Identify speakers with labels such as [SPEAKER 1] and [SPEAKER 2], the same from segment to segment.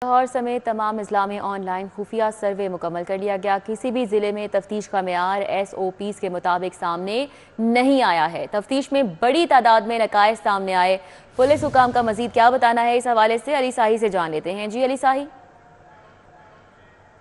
[SPEAKER 1] लाहौर समेत तमाम अजला में ऑनलाइन खुफिया सर्वे मुकम्मल कर लिया गया। किसी भी जिले में तफ्तीश का मेयार SOPs के मुताबिक सामने नहीं आया है। तफ्तीश में बड़ी तादाद में नकाइस सामने आए। पुलिस हुकाम का मजीद क्या बताना है, इस हवाले से अली साही से जान लेते हैं। जी अली साही।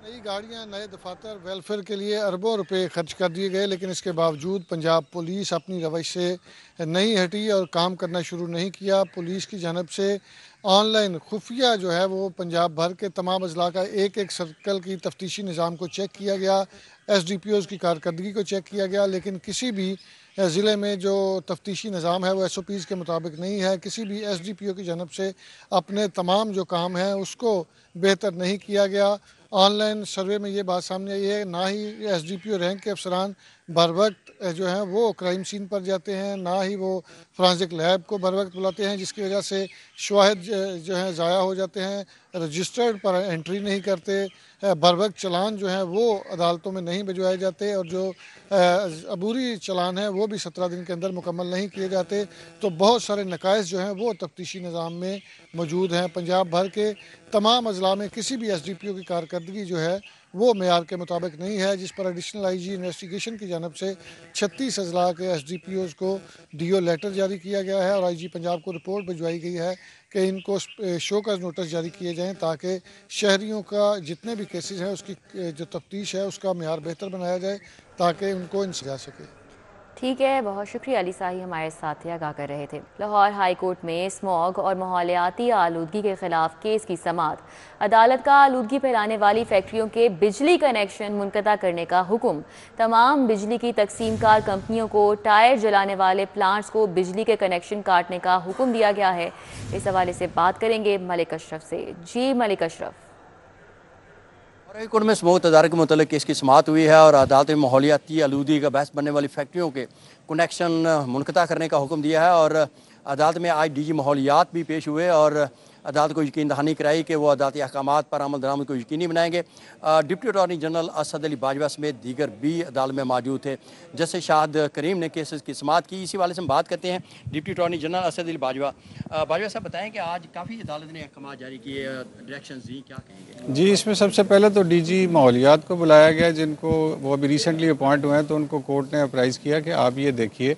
[SPEAKER 2] नई गाड़ियां, नए दफातर, वेलफेयर के लिए अरबों रुपए खर्च कर दिए गए, लेकिन इसके बावजूद पंजाब पुलिस अपनी रवैश से नहीं हटी और काम करना शुरू नहीं किया। पुलिस की जानब से ऑनलाइन खुफिया जो है वो पंजाब भर के तमाम अजला का एक एक सर्कल की तफ्तीशी निज़ाम को चेक किया गया, SDPOs की कारकर्दगी को चेक किया गया, लेकिन किसी भी ज़िले में जो तफ्तीशी निज़ाम है वो SOPs के मुताबिक नहीं है। किसी भी SDPO की जानब से अपने तमाम जो काम हैं उसको बेहतर नहीं किया गया। ऑनलाइन सर्वे में ये बात सामने आई है, ना ही SDPO रैंक के अफसरान बर वक्त जो हैं वो क्राइम सीन पर जाते हैं, ना ही वो फोरेंसिक लैब को बर वक्त बुलाते हैं, जिसकी वजह से शवाहिद जो हैं ज़ाया हो जाते हैं, रजिस्टर्ड पर एंट्री नहीं करते, बर वक्त चलान जो हैं वो अदालतों में नहीं भिजवाए जाते, और जो अबूरी चलान है वो भी 17 दिन के अंदर मुकम्मल नहीं किए जाते। तो बहुत सारे नकाइस जो हैं वो तफ्तीशी निज़ाम में मौजूद हैं। पंजाब भर के तमाम अजला में किसी भी SDPO की कारकर्दगी जो है वो मेयार के मुताबिक नहीं है, जिस पर एडिशनल IG इन्वेस्टिगेशन की जानब से 36 अजला के SDPOs को DO लेटर जारी किया गया है और IG पंजाब को रिपोर्ट भिजवाई गई है कि इनको शोकॉज नोटिस जारी किए जाएँ, ताकि शहरियों का जितने भी केसेस हैं उसकी जो तफ्तीश है उसका मेयार बेहतर बनाया जाए, ताकि उनको इंसाफ जा सके।
[SPEAKER 1] ठीक है, बहुत शुक्रिया अली साही, हमारे साथ ही आगाह कर रहे थे। लाहौर हाई कोर्ट में स्मॉग और माहौलियाती आलूदगी के खिलाफ केस की समाअत। अदालत का आलूदगी फैलाने वाली फैक्ट्रियों के बिजली कनेक्शन मुनक़ता करने का हुक्म। तमाम बिजली की तकसीमकार कंपनियों को टायर जलाने वाले प्लांट्स को बिजली के कनेक्शन काटने का हुक्म दिया गया है। इस हवाले से बात करेंगे मलिक अशरफ से। जी मलिक अशरफ।
[SPEAKER 3] हाई कोर्ट में स्मोक तदारक के मुतल्लिक़ केस की समाअत हुई है और अदालत में माहौलियाती आलूदगी का बहस बनने वाली फैक्ट्रियों के कनेक्शन मुनक़ता करने का हुक्म दिया है। और अदालत में आज DG माहौलियात भी पेश हुए और अदालत को यकीन दहानी कराई कि वो अदालती अहकामात पर अमल दरामद को यकीनी बनाएंगे। Deputy attorney general Asad Ali Bajwa समेत दीगर भी अदालत में मौजूद थे। जैसे शाहद करीम ने केसेस की समाअत की, इसी वाले से हम बात करते हैं deputy attorney general Asad Ali Bajwa. Bajwa साहब बताएं कि आज काफ़ी अदालत ने अहकामात जारी किए, डायरेक्शन दी, क्या कहेंगे?
[SPEAKER 4] जी, इसमें सबसे पहले तो DG माहौलियात को बुलाया गया, जिनको वो अभी रिसेंटली अपॉइंट हुए हैं, तो उनको कोर्ट ने अप्राइज़ किया कि आप ये देखिए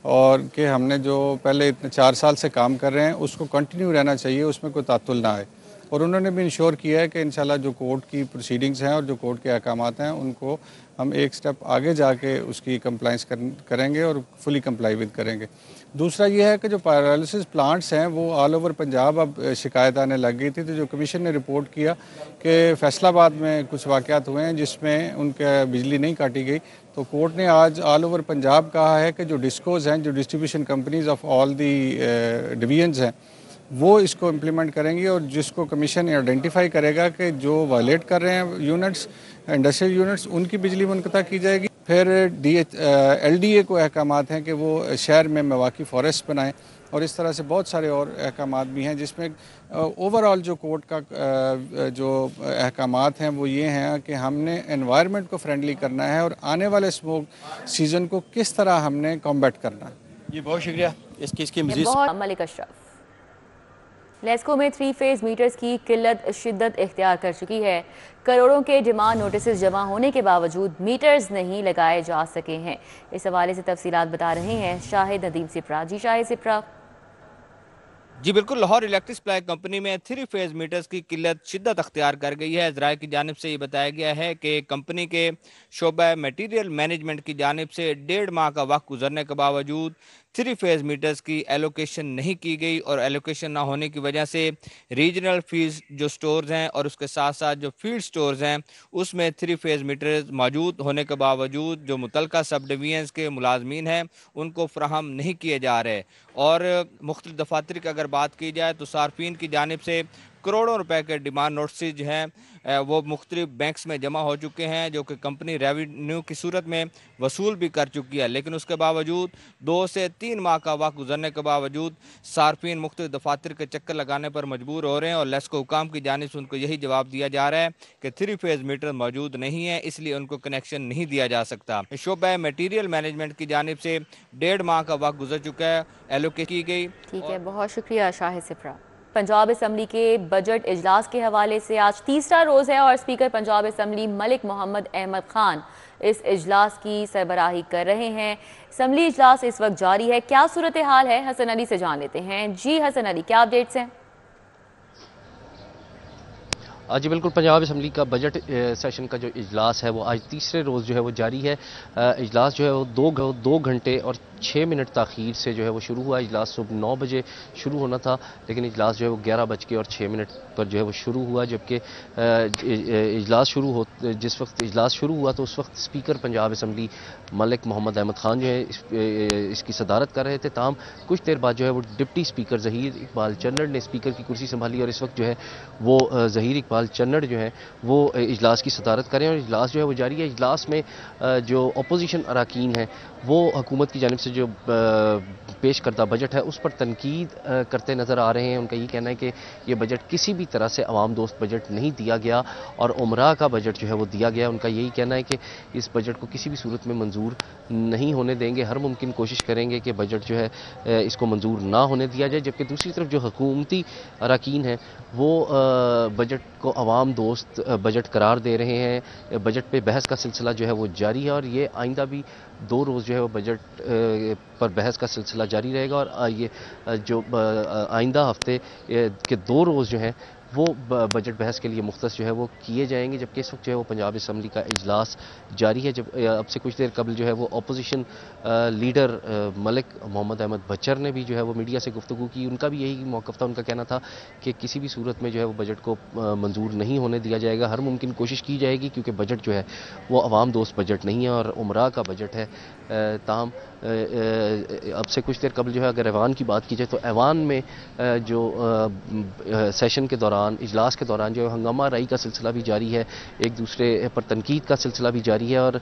[SPEAKER 4] और कि हमने जो पहले इतने 4 साल से काम कर रहे हैं उसको कंटिन्यू रहना चाहिए, उसमें कोई तातुल ना आए। और उन्होंने भी इंश्योर किया है कि इंशाल्लाह जो कोर्ट की प्रोसीडिंग्स हैं और जो कोर्ट के अहकामात हैं उनको हम एक स्टेप आगे जाके उसकी कंप्लाइंस करेंगे और फुली कंप्लाई विद करेंगे। दूसरा ये है कि जो पैरालिसिस प्लांट्स हैं वो ऑल ओवर पंजाब अब शिकायत आने लग गई थी, तो जो कमीशन ने रिपोर्ट किया कि फैसलाबाद में कुछ वाक़यात हुए हैं जिसमें उनके बिजली नहीं काटी गई, तो कोर्ट ने आज ऑल ओवर पंजाब कहा है कि जो डिस्कोज हैं, जो distribution companies of all the divisions हैं, वो इसको इम्प्लीमेंट करेंगी और जिसको कमीशन आइडेंटिफाई करेगा कि जो वायलेट कर रहे हैं यूनिट्स, इंडस्ट्रियल यूनिट्स, उनकी बिजली मुनक़ता की जाएगी। फिर LDA को अहकामात हैं कि वो शहर में मवाकी फॉरेस्ट बनाएं और इस तरह से बहुत सारे और अहकामात भी हैं, जिसमें ओवरऑल जो कोर्ट का जो अहकामात हैं वो ये हैं कि हमने एनवायरनमेंट को फ्रेंडली करना है और आने वाले स्मोक सीज़न को किस तरह हमने कॉम्बैट करना है।
[SPEAKER 3] जी बहुत शुक्रिया इस केस की मज़ीद।
[SPEAKER 1] मलिक अशरफ। लेस्को में 3 फेज़ मीटर्स की किल्लत शिद्दत इख्तियार कर चुकी है। करोड़ों के डिमांड नोटिस जमा होने के बावजूद मीटर्स नहीं लगाए जा सके हैं। इस हवाले से तफसीलात बता रहे हैं शाहिद नदीम सिप्रा। जी शाहिद सिप्रा।
[SPEAKER 5] जी बिल्कुल, लाहौर इलेक्ट्रिक सप्लाई कंपनी में 3 फेज़ मीटर्स की किल्लत शिद्दत अख्तियार कर गई है। ज़राए की जानिब से ये बताया गया है कि कंपनी के शोबा मटीरियल मैनेजमेंट की जानिब से 1.5 माह का वक्त गुजरने के बावजूद 3 फेज़ मीटर्स की एलोकेशन नहीं की गई और एलोकेशन ना होने की वजह से रीजनल फीस जो स्टोर्स हैं और उसके साथ साथ जो फील्ड स्टोर्स हैं उसमें 3 फेज़ मीटर्स मौजूद होने के बावजूद जो मुतलका सब डिवीजन्स के मुलाजमीन हैं उनको फ्राहम नहीं किए जा रहे। और मुख्तलिफ दफातर की अगर बात की जाए तो सार्फिन की जानिब से करोड़ों रुपए के डिमांड नोटिस हैं वो मुख्तलिफ बैंक्स में जमा हो चुके हैं, जो कि कंपनी रेवेन्यू की सूरत में वसूल भी कर चुकी है, लेकिन उसके बावजूद 2 से 3 माह का वक्त गुजरने के बावजूद सार्फिन मुख्तलिफ दफातर के चक्कर लगाने पर मजबूर हो रहे हैं। और लेस्को हुकाम की जानिब से उनको यही जवाब दिया जा रहा है कि 3 फेज़ मीटर मौजूद नहीं है, इसलिए उनको कनेक्शन नहीं दिया जा सकता। शोबा मटीरियल मैनेजमेंट की जानिब से 1.5 माह का वक्त गुजर चुका है, एलोकेट की गई।
[SPEAKER 1] ठीक है, बहुत शुक्रिया शाहिद सिप्रा। पंजाब असम्बली के बजट इजलास के हवाले से आज तीसरा रोज़ है और स्पीकर पंजाब असम्बली मलिक मोहम्मद अहमद खान इस इजलास की सरबराही कर रहे हैं। असम्बली इजलास इस वक्त जारी है। क्या सूरत हाल है, हसन अली से जान लेते हैं। जी हसन अली, क्या अपडेट्स हैं?
[SPEAKER 6] जी बिल्कुल, पंजाब असम्बली का बजट सेशन का जो इजलास है वो आज तीसरे रोज़ जो है वो जारी है। इजलास जो है वो 2 घंटे और 6 मिनट ताख़ीर से जो है वो शुरू हुआ। इजलास सुबह 9 बजे शुरू होना था, लेकिन इजलास जो है वो 11:06 पर जो है वो शुरू हुआ। जबकि जिस वक्त इजलास शुरू हुआ तो उस वक्त स्पीकर पंजाब असम्बली मलिक मोहम्मद अहमद खान जो है इसकी सदारत कर रहे थे। ताहम कुछ देर बाद जो है वो डिप्टी स्पीकर ज़हीर इकबाल चन्नड़ ने स्पीकर की कुर्सी संभाली और इस वक्त जो है वो ज़हीर इकबाल चन्नड़ जो है वो इजलास की सदारत करें और इजलास जो है वो जारी है। इजलास में जो अपोजिशन अरकान हैं वो हुकूमत की जानिब से जो पेश करदा बजट है उस पर तनकीद करते नज़र आ रहे हैं। उनका ये कहना है कि ये बजट किसी भी तरह से अवाम दोस्त बजट नहीं दिया गया और उमरा का बजट जो है वो दिया गया। उनका यही कहना है कि इस बजट को किसी भी सूरत में मंजूर नहीं होने देंगे, हर मुमकिन कोशिश करेंगे कि बजट जो है इसको मंजूर ना होने दिया जाए। जबकि दूसरी तरफ जो हुकूमती अरकान हैं वो बजट को अवाम दोस्त बजट करार दे रहे हैं। बजट पे बहस का सिलसिला जो है वो जारी है और ये आइंदा भी 2 रोज़ जो है वो बजट पर बहस का सिलसिला जारी रहेगा और ये जो आइंदा हफ्ते के 2 रोज़ जो हैं वो बजट बहस के लिए मुख्तस जो है वो किए जाएंगे। जबकि इस वक्त जो है वो पंजाब असम्बली का इजलास जारी है। जब अब से कुछ देर कबल जो है वो अपोजिशन लीडर मलिक मोहम्मद अहमद बच्चर ने भी जो है वो मीडिया से गुफ्तगू की। उनका भी यही मौक़िफ़ था। उनका कहना था कि किसी भी सूरत में जो है वो बजट को मंजूर नहीं होने दिया जाएगा, हर मुमकिन कोशिश की जाएगी क्योंकि बजट जो है वो अवाम दोस्त बजट नहीं है और उमरा का बजट है। ताहम अब से कुछ देर कबल जो है अगर ऐवान की बात की जाए तो ऐवान में जो सेशन के दौरान इजलास के दौरान जो हंगामा राई का सिलसिला भी जारी है, एक दूसरे पर तनकीद का सिलसिला भी जारी है और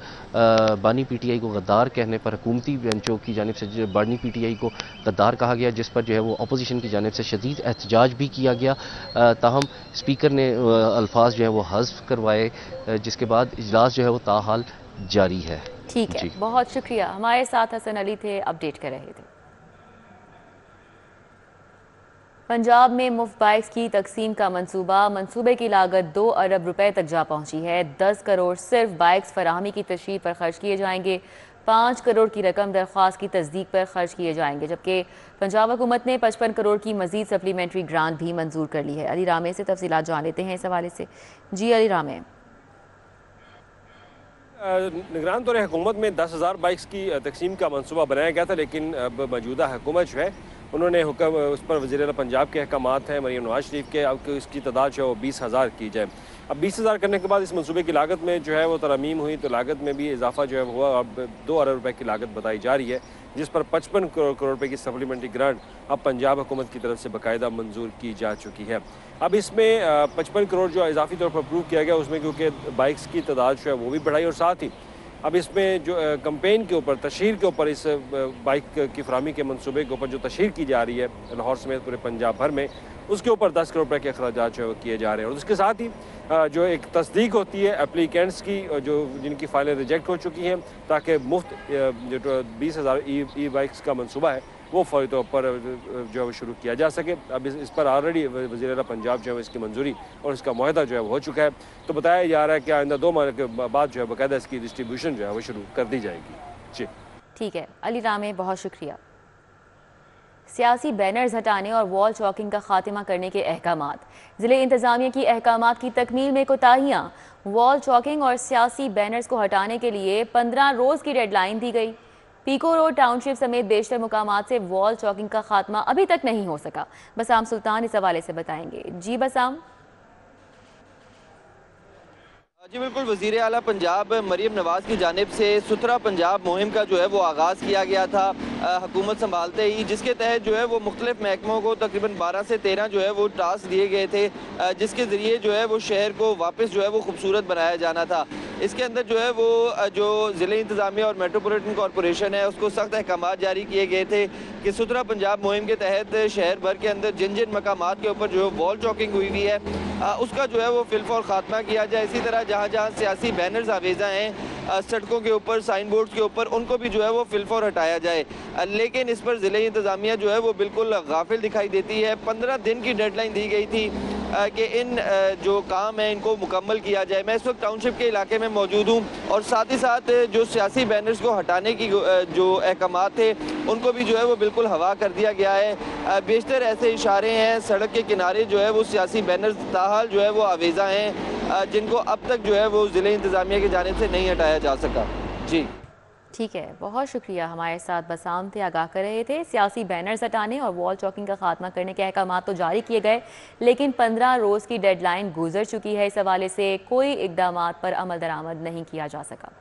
[SPEAKER 6] बानी पीटीआई को गद्दार कहने पर हुकूमती बेंचों की जानिब से बानी पीटीआई को गद्दार कहा गया, जिस पर जो है वो अपोजिशन की जानिब से शदीद एहतजाज भी किया गया। ताहम स्पीकर ने अल्फाज जो है वो हज़्फ करवाए, जिसके बाद इजलास जो है वो ताहाल जारी है।
[SPEAKER 1] ठीक है, बहुत शुक्रिया। हमारे साथ हसन अली थे, अपडेट कर रहे थे। पंजाब में मुफ्त बाइक्स की तकसीम का मंसूबे की लागत 2 अरब रुपए तक जा पहुंची है। 10 करोड़ सिर्फ बाइक्स फराहमी की तशरीह पर खर्च किए जाएंगे, 5 करोड़ की रकम दरख्वास्त की तस्दीक पर खर्च किए जाएंगे। जबकि पंजाब हुकूमत ने 55 करोड़ की मजीद सप्लीमेंट्री ग्रांट भी मंजूर कर ली है। अली रामे से तफसीलात जान लेते हैं इस हवाले से। जी अली रामे।
[SPEAKER 7] निगरान तौर हुकूमत में 10,000 बाइक्स की तकसीम का मनसूबा बनाया गया था, लेकिन अब मौजूदा हुकूमत जो है उन्होंने हुक्म उस पर वज़ीर पंजाब के अहकामात हैं मरीम नवाज शरीफ के, अब इसकी तादाद जो है वो 20,000 की जाए। अब 20,000 करने के बाद इस मनसूबे की लागत में जो है वो तरमीम हुई तो लागत में भी इजाफा जो है हुआ। अब 2 अरब रुपए की लागत बताई जा रही है, जिस पर 55 करोड़ रुपए की सप्लीमेंट्री ग्रांट अब पंजाब हुकूमत की तरफ से बाकायदा मंजूर की जा चुकी है। अब इसमें 55 करोड़ जो इजाफी तौर पर अप्रूव किया गया उसमें क्योंकि बाइक्स की तादाद जो है वो भी बढ़ाई और साथ ही अब इसमें जो कैंपेन के ऊपर तशहीर के ऊपर इस बाइक की फराहमी के मनसूबे के ऊपर जो तशहीर की जा रही है लाहौर समेत पूरे पंजाब भर में, उसके ऊपर 10 करोड़ रुपए के अखराजात जो है किए जा रहे हैं। और उसके साथ ही जो एक तस्दीक होती है एप्लीकेंट्स की जो जिनकी फाइलें रिजेक्ट हो चुकी हैं, ताकि मुफ्त जो 20,000 ई बाइक्स का मनसूबा है वो फौरी तौर पर जो है वो शुरू किया जा सके। अब इस पर ऑलरेडी वज़ीर पंजाब जो है इसकी मंजूरी और इसका मुआहदा जो है वो हो चुका है। तो बताया जा रहा है कि आइंदा 2 माह के बाद जो है बाकायदा इसकी डिस्ट्रीब्यूशन जो है वो शुरू कर दी जाएगी। जी
[SPEAKER 1] ठीक है अली रामे, बहुत शुक्रिया। सियासी बैनर्स हटाने और वॉल चॉकिंग का खात्मा करने के अहकामात, ज़िले इंतज़ामिया की अहकामात की तकमील में कोताहियाँ। वॉल चॉकिंग और सियासी बैनर्स को हटाने के लिए 15 रोज़ की डेडलाइन दी गई। पीको रोड टाउनशिप समेत बेशतर मुकामात से वॉल चॉकिंग का खात्मा अभी तक नहीं हो सका। बसाम सुल्तान इस हवाले से बताएंगे। जी बसाम।
[SPEAKER 8] जी बिल्कुल, वज़ीर आला पंजाब मरीम नवाज़ की जानिब से सुथरा पंजाब मुहिम का जो है वो आगाज़ किया गया था हुकूमत संभालते ही, जिसके तहत जो है वो मुख्तलिफ महकमों को तकरीबन 12 से 13 जो है वो टास्क दिए गए थे, जिसके ज़रिए जो है वो शहर को वापस जो है वो खूबसूरत बनाया जाना था। इसके अंदर जो है वो जो ज़िले इंतज़ामिया और मेट्रोपॉलिटन कॉरपोरेशन है उसको सख्त अहकाम जारी किए गए थे कि सुथरा पंजाब मुहिम के तहत शहर भर के अंदर जिन जिन मकामात के ऊपर जो है वॉल चॉकिंग हुई हुई है उसका जो है वो फिलफौर खात्मा किया जाए। इसी तरह जहाँ जहाँ सियासी बैनर्स आवेज़ा हैं सड़कों के ऊपर, साइन बोर्ड्स के ऊपर, उनको भी जो है वो फिलफौर हटाया जाए। लेकिन इस पर ज़िले इंतज़ामिया जो है वो बिल्कुल गाफिल दिखाई देती है। 15 दिन की डेडलाइन दी गई थी कि इन जो काम है इनको मुकम्मल किया जाए। मैं इस वक्त टाउनशिप के इलाके में मौजूद हूँ और साथ ही साथ जो सियासी बैनर्स को हटाने की जो अहकामात थे उनको भी जो है वो बिल्कुल हवा कर दिया गया है। बेशतर ऐसे इशारे हैं, सड़क के किनारे जो है वो सियासी बैनर्स ताहाल जो है वो आवेज़ा हैं, जिनको अब तक जो है वो ज़िले इंतज़ामिया की जानिब से नहीं हटाया जा सका। जी
[SPEAKER 1] ठीक है, बहुत शुक्रिया। हमारे साथ बसाम थे, आगाह कर रहे थे। सियासी बैनर्स हटाने और वॉल चॉकिंग का खात्मा करने के अहकामात तो जारी किए गए, लेकिन 15 रोज़ की डेडलाइन गुजर चुकी है। इस हवाले से कोई इकदामात पर अमल दरामद नहीं किया जा सका।